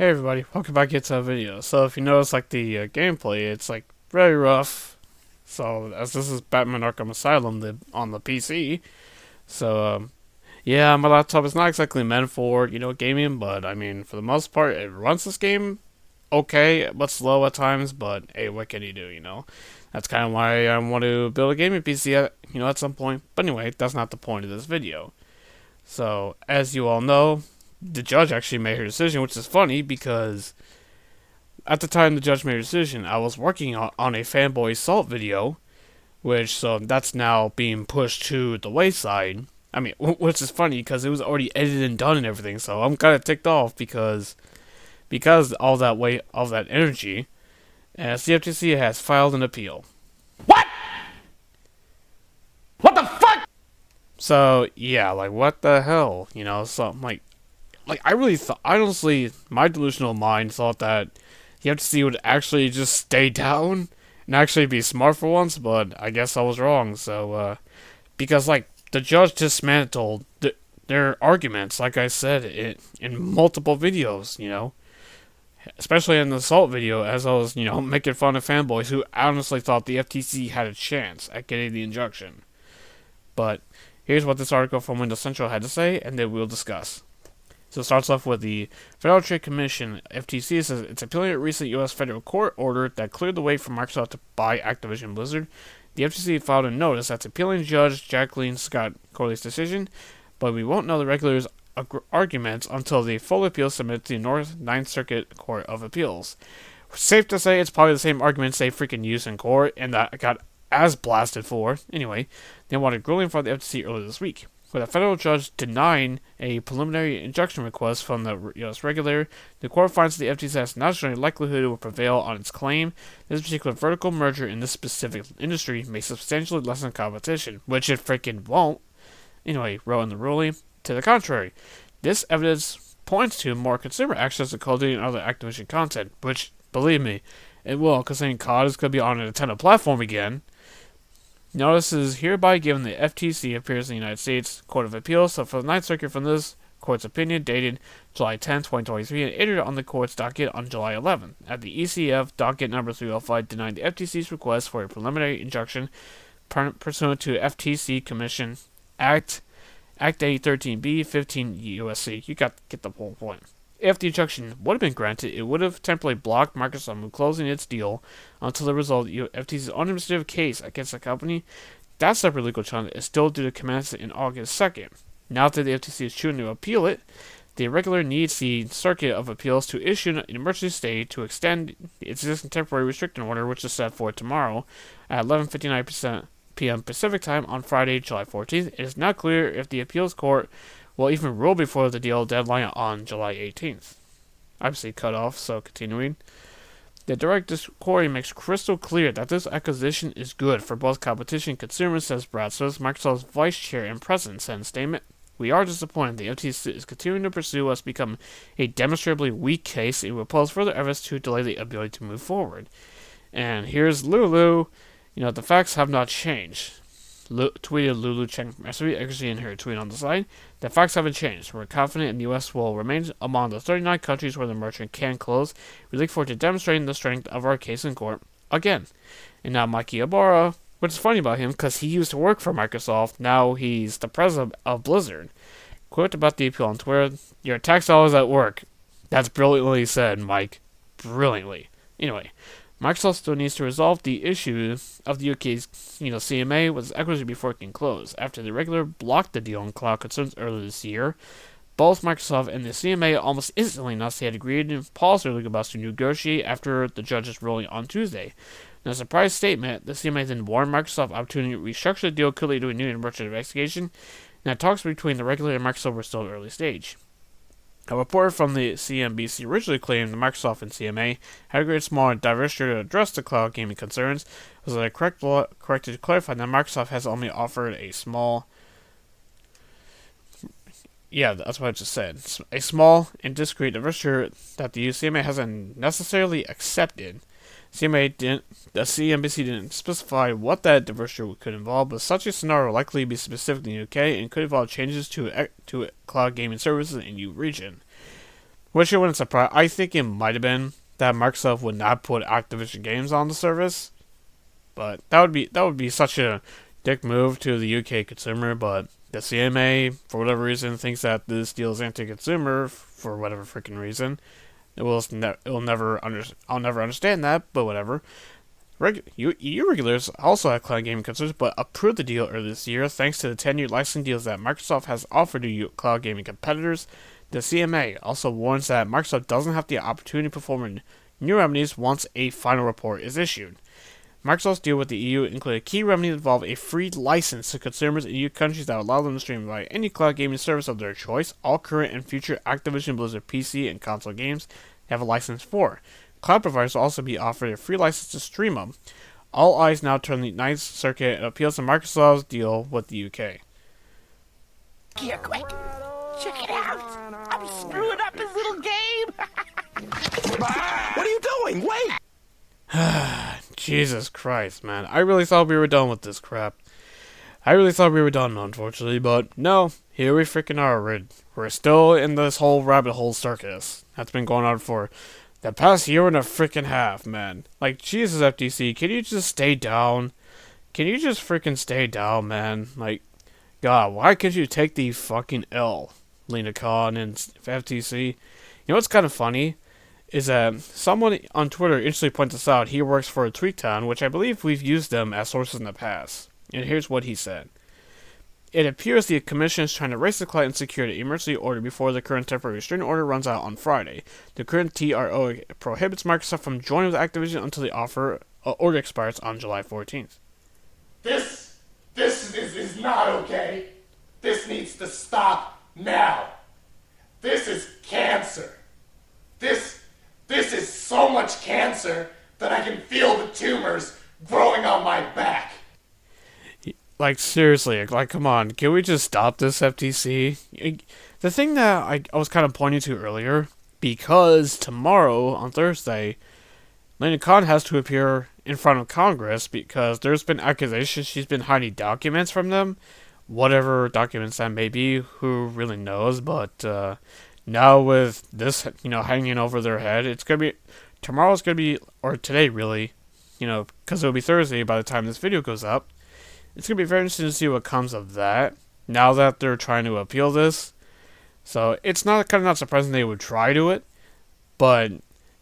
Hey everybody, welcome back to the video. So if you notice the gameplay, it's very rough. So as this is Batman Arkham Asylum on the PC, so yeah, my laptop is not exactly meant for gaming, but I mean for the most part it runs this game okay, but slow at times. But hey, what can you do? That's kind of why I want to build a gaming PC at some point. But anyway, that's not the point of this video. So as you all know, the judge actually made her decision, which is funny because at the time the judge made her decision, I was working on a fanboy assault video, so that's now being pushed to the wayside. I mean, which is funny because it was already edited and done and everything, so I'm kind of ticked off because all that weight, all that energy, as the FTC has filed an appeal. What? What the fuck? So yeah, what the hell, So I really thought, honestly, my delusional mind thought that the FTC would actually just stay down and actually be smart for once, but I guess I was wrong. So, because the judge dismantled their arguments, like I said, in multiple videos, especially in the assault video, as I was, making fun of fanboys who honestly thought the FTC had a chance at getting the injunction. But here's what this article from Windows Central had to say, and then we'll discuss. So it starts off with the Federal Trade Commission, FTC, says it's appealing a recent U.S. federal court order that cleared the way for Microsoft to buy Activision Blizzard. The FTC filed a notice that's appealing Judge Jacqueline Scott Corley's decision, but we won't know the regulators' arguments until the full appeal is submitted to the North Ninth Circuit Court of Appeals. Safe to say it's probably the same arguments they freaking used in court, and that got as blasted for. Anyway, they wanted grueling from the FTC earlier this week, with a federal judge denying a preliminary injunction request from the U.S. regulator. The court finds the FTC has not shown a likelihood it will prevail on its claim. This particular vertical merger in this specific industry may substantially lessen competition, which it freaking won't. Anyway, wrote in the ruling, to the contrary, this evidence points to more consumer access to Call of Duty and other Activision content, which, believe me, it will, considering COD is going to be on a Nintendo platform again. Notice is hereby given the FTC appears in the United States Court of Appeals, so for the Ninth Circuit from this court's opinion dated July 10, 2023, and entered on the court's docket on July 11. At the ECF docket number 305 denied the FTC's request for a preliminary injunction pursuant to FTC Commission Act 813B 15 USC. You got to get the whole point. If the injunction would have been granted, it would have temporarily blocked Microsoft from closing its deal until the result of the FTC's own administrative case against the company. That separate legal challenge is still due to commence in August 2nd. Now that the FTC is choosing to appeal it, the regulator needs the Circuit of Appeals to issue an emergency stay to extend its existing temporary restricting order, which is set for tomorrow at 11:59 p.m. Pacific Time on Friday, July 14th. It is not clear if the appeals court will even rule before the deal deadline on July 18th. Obviously cut off, so continuing. The direct inquiry makes crystal clear that this acquisition is good for both competition and consumers, says Brad Swiss, Microsoft's vice chair and president, said in a statement. We are disappointed the FTC is continuing to pursue what's become a demonstrably weak case and will pose further efforts to delay the ability to move forward. And here's Lulu. The facts have not changed. Tweeted Lulu Cheng actually in her tweet on the side. The facts haven't changed. We're confident the U.S. will remain among the 39 countries where the merger can close. We look forward to demonstrating the strength of our case in court again. And now Mikey Ibarra, which is funny about him because he used to work for Microsoft. Now he's the president of Blizzard. Quote about the appeal on Twitter: "Your tax dollars at work." That's brilliantly said, Mike. Brilliantly. Anyway, Microsoft still needs to resolve the issue of the UK's, CMA with its equity before it can close. After the regulator blocked the deal on cloud concerns earlier this year, both Microsoft and the CMA almost instantly announced they had agreed and paused their legal battles to negotiate after the judge's ruling on Tuesday. In a surprise statement, the CMA then warned Microsoft opportunity to restructure the deal could lead to a new emergency investigation, and that talks between the regulator and Microsoft were still at early stage. A report from the CNBC originally claimed that Microsoft and CMA had agreed small and diverse to address the cloud gaming concerns. Was it corrected to clarify that Microsoft has only offered a small... Yeah, that's what I just said. A small and discreet divestiture that the CMA hasn't necessarily accepted. The CNBC didn't specify what that divestiture could involve, but such a scenario will likely be specific in the UK and could involve changes to cloud gaming services in the EU region. Which it wouldn't surprise. I think it might have been that Microsoft would not put Activision games on the service, but that would be such a dick move to the UK consumer. But the CMA, for whatever reason, thinks that this deal is anti-consumer for whatever freaking reason. I'll never understand that, but whatever. EU regulators also had cloud gaming concerns, but approved the deal earlier this year thanks to the 10-year licensing deals that Microsoft has offered to cloud gaming competitors. The CMA also warns that Microsoft doesn't have the opportunity to perform new remedies once a final report is issued. Microsoft's deal with the EU included key remedies that involve a free license to consumers in EU countries that allow them to stream by any cloud gaming service of their choice. All current and future Activision Blizzard PC and console games have a license for. Cloud providers will also be offered a free license to stream them. All eyes now turn the Ninth Circuit and appeals to Microsoft's deal with the UK. Here, quick! Check it out! I'm screwing up his little game! What are you doing? Wait! Jesus Christ, man. I really thought we were done with this crap. I really thought we were done, unfortunately, but no. Here we freaking are. We're still in this whole rabbit hole circus that's been going on for the past year and a freaking half, man. Like, Jesus, FTC, can you just stay down? Can you just freaking stay down, man? Like, God, why can't you take the fucking L, Lena Khan and FTC? You know what's kind of funny? Is that someone on Twitter instantly points this out. He works for Tweettown, which I believe we've used them as sources in the past. And here's what he said. It appears the Commission is trying to race the cloud and secure the emergency order before the current temporary restraining order runs out on Friday. The current TRO prohibits Microsoft from joining with Activision until the order expires on July 14th. This is not okay. This needs to stop now. This is cancer. This is so much cancer that I can feel the tumors growing on my back. Like, seriously, like, come on, can we just stop this, FTC? The thing that I was kind of pointing to earlier, because tomorrow, on Thursday, Lena Khan has to appear in front of Congress because there's been accusations she's been hiding documents from them. Whatever documents that may be, who really knows, but now with this, hanging over their head, tomorrow's gonna be, or today really, because it'll be Thursday by the time this video goes up. It's going to be very interesting to see what comes of that, now that they're trying to appeal this. So, it's not surprising they would try to it, but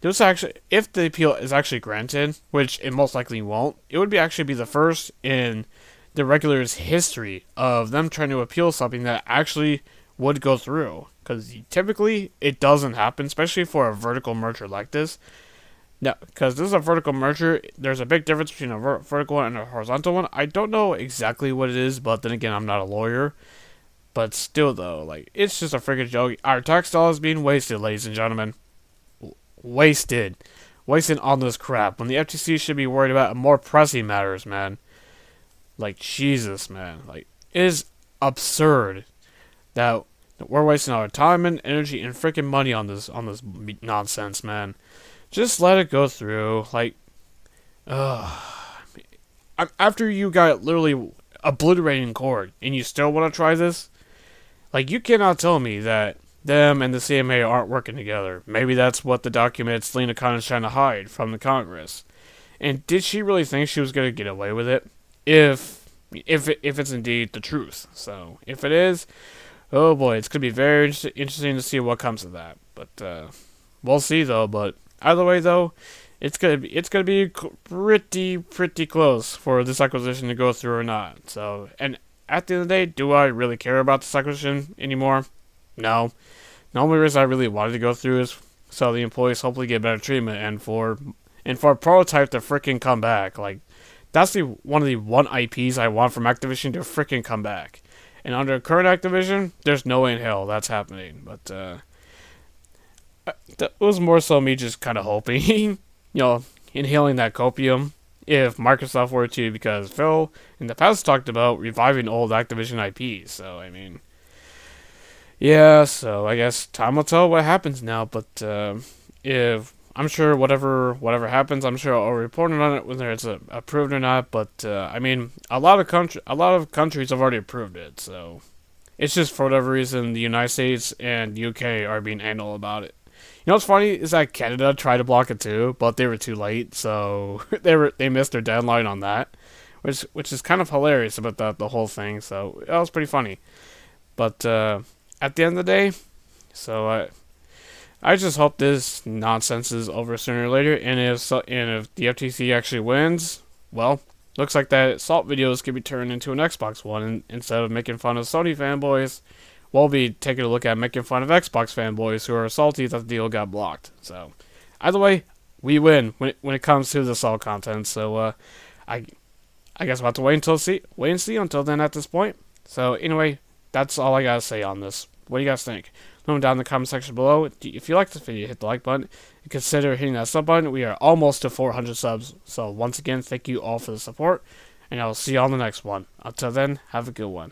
if the appeal is actually granted, which it most likely won't, it would actually be the first in the regulators' history of them trying to appeal something that actually would go through. Because typically, it doesn't happen, especially for a vertical merger like this. No, because this is a vertical merger. There's a big difference between a vertical one and a horizontal one. I don't know exactly what it is, but then again, I'm not a lawyer. But still, though, like, it's just a freaking joke. Our tax dollars being wasted, ladies and gentlemen. Wasted on this crap. When the FTC should be worried about more pressing matters, man. Like, Jesus, man. Like, it is absurd that we're wasting our time and energy and freaking money on this nonsense, man. Just let it go through. Like, after you got literally obliterated in court and you still want to try this? Like, you cannot tell me that them and the CMA aren't working together. Maybe that's what the documents Lena Khan is trying to hide from the Congress. And did she really think she was going to get away with it? If it's indeed the truth. So, if it is, oh boy, it's going to be very interesting to see what comes of that. But, we'll see though, but either way, though, it's gonna be pretty close for this acquisition to go through or not. So, and at the end of the day, do I really care about this acquisition anymore? No. The only reason I really wanted to go through is so the employees hopefully get better treatment and for Prototype to freaking come back. Like, that's one of the IPs I want from Activision to freaking come back. And under current Activision, there's no way in hell that's happening. But that was more so me just kind of hoping, inhaling that copium if Microsoft were to, because Phil in the past talked about reviving old Activision IPs. So, I mean, yeah, so I guess time will tell what happens now. But if I'm sure whatever happens, I'm sure I'll report on it whether it's approved or not. But I mean, a lot of countries have already approved it. So it's just for whatever reason the United States and UK are being anal about it. You know what's funny is that Canada tried to block it too, but they were too late, so they missed their deadline on that, which is kind of hilarious about the whole thing. So that was pretty funny. But at the end of the day, so I just hope this nonsense is over sooner or later, and if the FTC actually wins, well, looks like that Salt videos could be turned into an Xbox One, and instead of making fun of Sony fanboys, we'll be taking a look at making fun of Xbox fanboys who are salty that the deal got blocked. So, either way, we win when it comes to the Salt content. So, I guess we'll have to wait and see until then at this point. So, anyway, that's all I gotta say on this. What do you guys think? Let me down in the comment section below. If you like this video, hit the like button and consider hitting that sub button. We are almost to 400 subs. So once again, thank you all for the support, and I'll see you on the next one. Until then, have a good one.